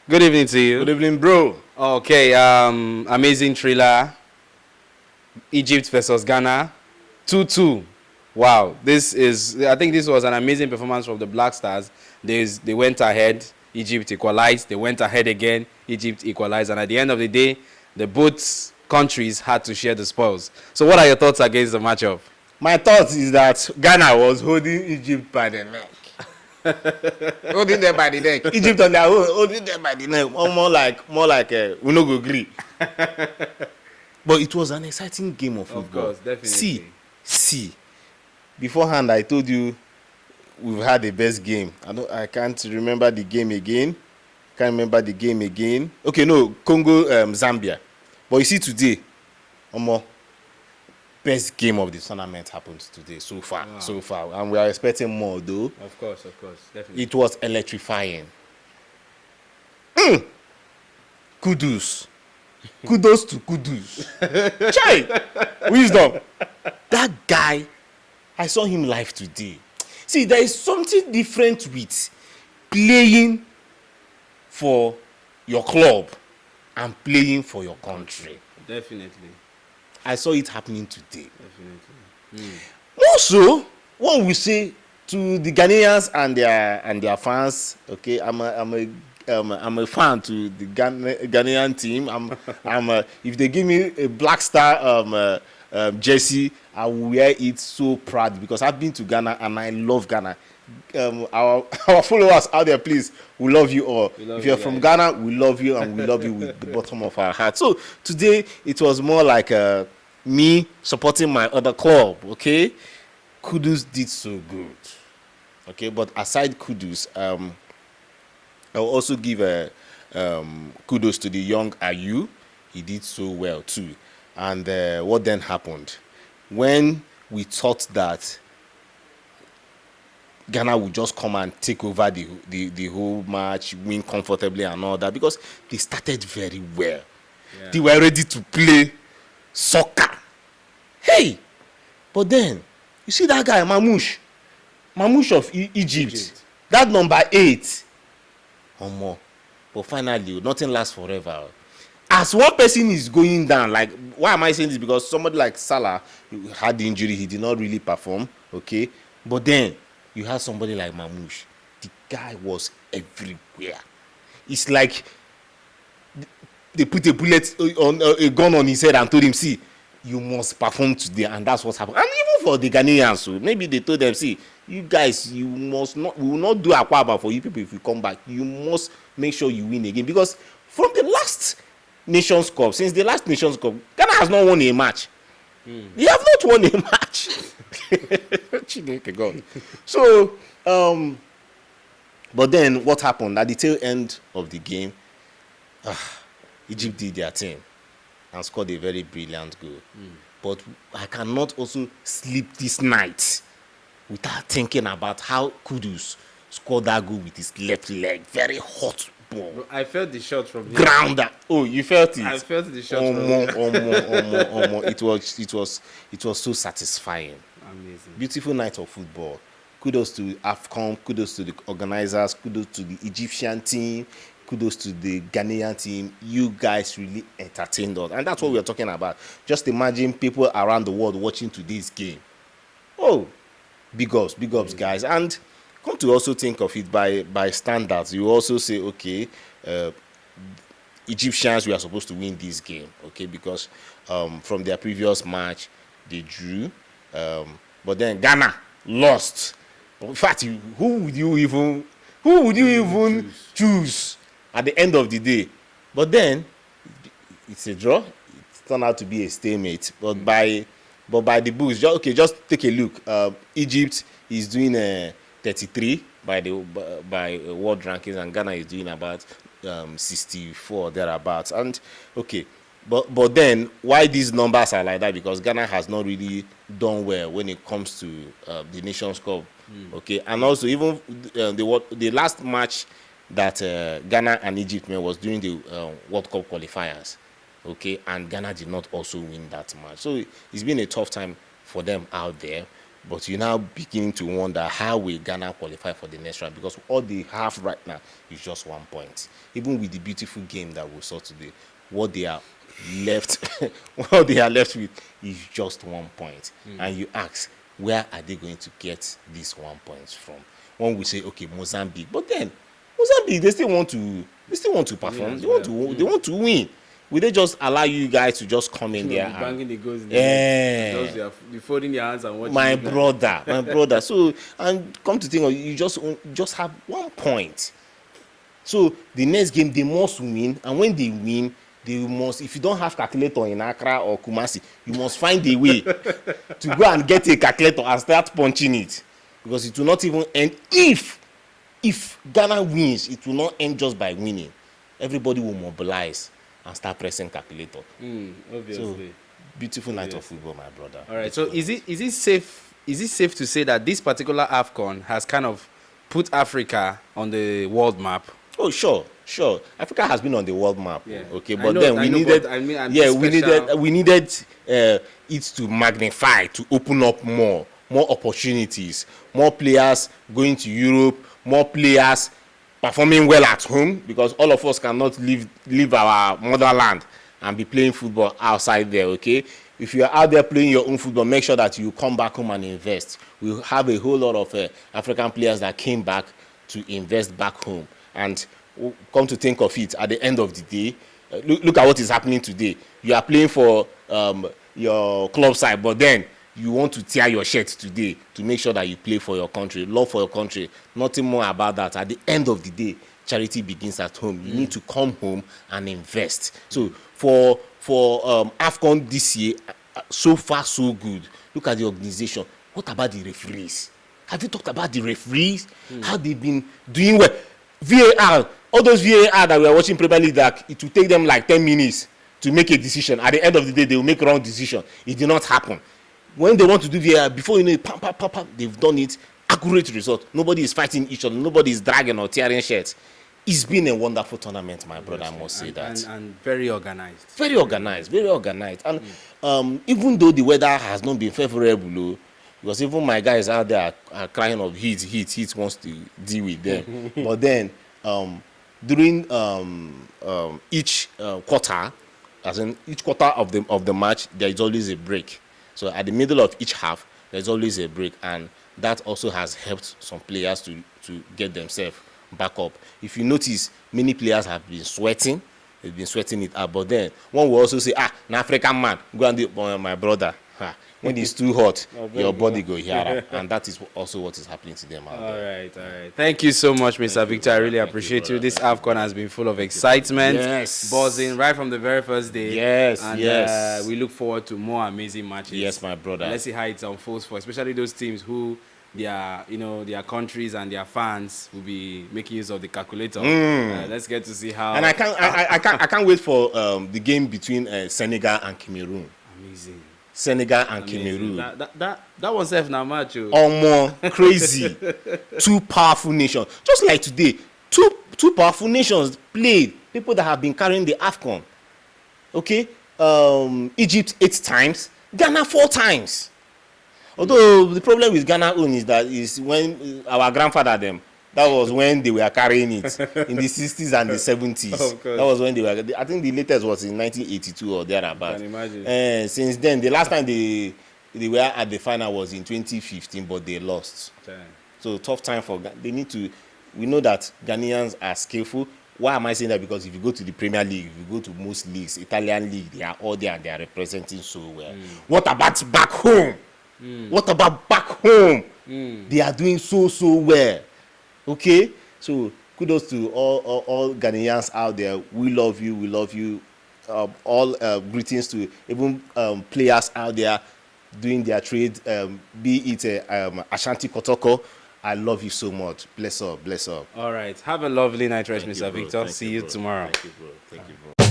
Good evening to you. Good evening, bro. Okay, amazing thriller. Egypt versus Ghana, 2-2. Wow, I think this was an amazing performance from the Black Stars. They went ahead, Egypt equalized. They went ahead again, Egypt equalized. And at the end of the day, the both countries had to share the spoils. So what are your thoughts against the matchup? My thought is that Ghana was holding Egypt by the neck. Holding them by the neck. Egypt on their own, holding them by the neck. More like we no go agree. But it was an exciting game of football. Of course, definitely. See. Beforehand, I told you we've had the best game. I can't remember the game again. Okay, no, Congo, Zambia. But you see today, best game of the tournament happened today so far. Wow. So far, and we are expecting more though. Of course, definitely. It was electrifying. Kudos to Kudus. Chai, wisdom. That guy, I saw him live today. See, there is something different with playing for your club and playing for your country. Definitely. I saw it happening today. Definitely. Also, what we say to the Ghanaians and their fans, okay, I'm a fan to the Ghanaian team. If they give me a Black Star jersey, I will wear it so proud because I've been to Ghana and I love Ghana. Our followers out there, please, we love you all. If you're from Ghana, we love you and we love you with the bottom of our heart. So today it was more like me supporting my other club. Okay, Kudus did so good. Okay, but aside Kudus, I'll also give kudos to the young Ayu. He did so well too. And what then happened? When we thought that Ghana would just come and take over the whole match, win comfortably and all that, because they started very well. Yeah. They were ready to play soccer. Hey! But then, you see that guy, Marmoush of Egypt. That number 8. But finally, nothing lasts forever. As one person is going down, like, why am I saying this? Because somebody like Salah had the injury, he did not really perform, okay? But then, you had somebody like Marmoush. The guy was everywhere. It's like they put a bullet on a gun on his head and told him, see, you must perform today, and that's what happened. And even for the Ghanaians, so maybe they told them, see, you guys, you must not, we will not do Aquaba for you people if you come back. You must make sure you win again. Because from the last Nations Cup, since the last Nations Cup, Ghana has not won a match. They have not won a match. So, but then what happened? At the tail end of the game, Egypt did their thing and scored a very brilliant goal. But I cannot also sleep this night without thinking about how Kudus scored that goal with his left leg. Very hot ball. I felt the shot from grounder. Oh, you felt it? I felt the shot. It was so satisfying. Amazing. Beautiful night of football. Kudos to Afcon. Kudos to the organizers. Kudos to the Egyptian team. Kudos to the Ghanaian team. You guys really entertained us. And that's what we are talking about. Just imagine people around the world watching today's game. Oh, big ups, guys. And come to also think of it by standards. You also say, okay, Egyptians, we are supposed to win this game, okay, because from their previous match, they drew. But then Ghana lost. In fact, who would you even choose at the end of the day? But then it's a draw. It turned out to be a stalemate. But by the books, just take a look. Egypt is doing 33 by world rankings, and Ghana is doing about 64 thereabouts. And okay. But then, why these numbers are like that? Because Ghana has not really done well when it comes to the Nations Cup, okay? And also, even the last match that Ghana and Egypt made was during the World Cup qualifiers, okay? And Ghana did not also win that match. So it's been a tough time for them out there. But you're now beginning to wonder how will Ghana qualify for the next round, because all they have right now is just 1 point. Even with the beautiful game that we saw today, what they are left, what they are left with is just 1 point. And you ask, where are they going to get these 1 point from? One will say, okay, Mozambique, but then Mozambique, they still want to perform. They want to win. Will they just allow you guys to just come in there? Banging the goals in the just they're folding their hands and watching. My brother. So, and come to think of it, you just have 1 point. So the next game they must win, and when they win, they must. If you don't have calculator in Accra or Kumasi, you must find a way to go and get a calculator and start punching it, because it will not even end. If Ghana wins, it will not end just by winning. Everybody will mobilize and start pressing calculator. Obviously. So, beautiful night of football, my brother. All right. So is it safe to say that this particular Afcon has kind of put Africa on the world map? Oh, sure. Africa has been on the world map. Yeah. Okay, but we needed it to magnify, to open up more opportunities, more players going to Europe, more players performing well at home, because all of us cannot leave our motherland and be playing football outside there. Okay, if you are out there playing your own football, make sure that you come back home and invest. We have a whole lot of African players that came back to invest back home, and come to think of it, at the end of the day, look at what is happening today. You are playing for your club side, but then you want to tear your shirt today to make sure that you play for your country, love for your country. Nothing more about that. At the end of the day, charity begins at home. You need to come home and invest. So for Afcon this year, so far so good. Look at the organization. What about the referees? Have you talked about the referees? How they've been doing well? VAR, all those VAR that we are watching Premier League, that it will take them like 10 minutes to make a decision. At the end of the day, they will make wrong decision. It did not happen. When they want to do VAR, before you know it, they've done it. Accurate result. Nobody is fighting each other. Nobody is dragging or tearing shirts. It's been a wonderful tournament, my brother. I must say that. And very organized. Very organized. And even though the weather has not been favorable, because even my guys out there are crying of heat wants to deal with them. But then during each quarter, as in each quarter of the match, there is always a break. So at the middle of each half, there's always a break, and that also has helped some players to get themselves back up. If you notice, many players have been sweating. They've been sweating it out. But then one will also say, an African man, go and do my brother. When it's too hot, your body go here. And that is also what is happening to them out there. All right. Thank you so much, Mr. Victor. I really appreciate you. This Afcon has been full of excitement. Yes. Buzzing right from the very first day. Yes, and we look forward to more amazing matches. Yes, my brother. Let's see how it unfolds for especially those teams who their countries and their fans will be making use of the calculator. Let's get to see how. And I can't wait for the game between Senegal and Cameroon. Amazing. Senegal and Cameroon. That was now match. More crazy. Two powerful nations. Just like today, two powerful nations played. People that have been carrying the Afcon. Okay, Egypt 8 times, Ghana 4 times. Although the problem with Ghana own is when our grandfather them. That was when they were carrying it in the 60s and the 70s. That was when they were. I think the latest was in 1982 or thereabout. Can imagine. Since then, the last time they were at the final was in 2015, but they lost. Damn. So tough time for. They need to. We know that Ghanaians are skillful. Why am I saying that? Because if you go to the Premier League, if you go to most leagues, Italian league, they are all there and they are representing so well. What about back home? What about back home? They are doing so well. Okay, so kudos to all Ghanaians out there. We love you. All greetings to even players out there doing their trade, be it Ashanti Kotoko. I love you so much. Bless up. All right. Have a lovely night rest, Mr. Victor. See you tomorrow. Thank you, bro.